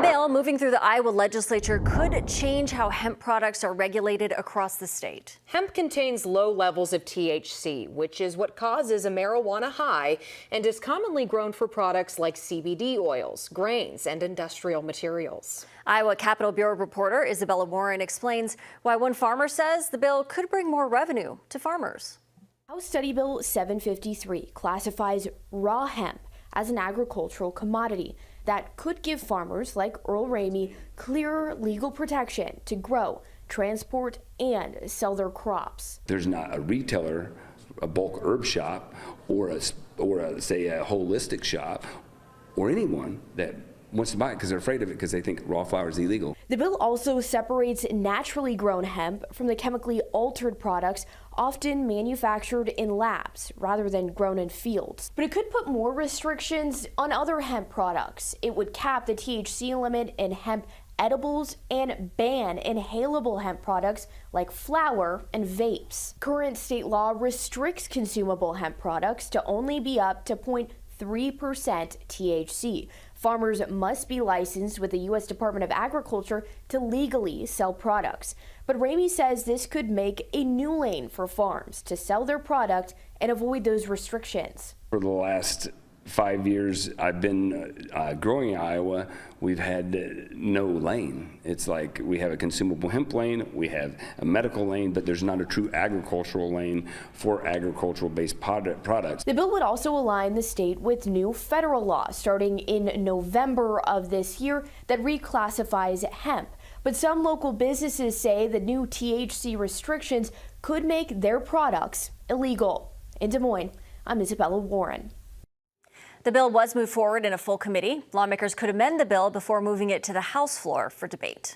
bill moving through the Iowa legislature could change how hemp products are regulated across the state. Hemp contains low levels of THC, which is what causes a marijuana high and is commonly grown for products like CBD oils, grains, and industrial materials. Iowa Capitol Bureau reporter Isabella Warren explains why one farmer says the bill could bring more revenue to farmers. House Study Bill 753 classifies raw hemp as an agricultural commodity that could give farmers like Earl Ramey clearer legal protection to grow, transport, and sell their crops. There's not a retailer, a bulk herb shop, or a holistic shop, or anyone that wants to buy it because they're afraid of it because they think raw flower is illegal. The bill also separates naturally grown hemp from the chemically altered products often manufactured in labs rather than grown in fields. But it could put more restrictions on other hemp products. It would cap the THC limit in hemp edibles and ban inhalable hemp products like flour and vapes. Current state law restricts consumable hemp products to only be up to 0.3% THC. Farmers must be licensed with the U.S. Department of Agriculture to legally sell products. But Ramey says this could make a new lane for farms to sell their product and avoid those restrictions. For the last 5 years I've been growing in Iowa, we've had no lane. It's like we have a consumable hemp lane, we have a medical lane, but there's not a true agricultural lane for agricultural-based products. The bill would also align the state with new federal law starting in November of this year that reclassifies hemp. But some local businesses say the new THC restrictions could make their products illegal. In Des Moines, I'm Isabella Warren. The bill was moved forward in a full committee. Lawmakers could amend the bill before moving it to the House floor for debate.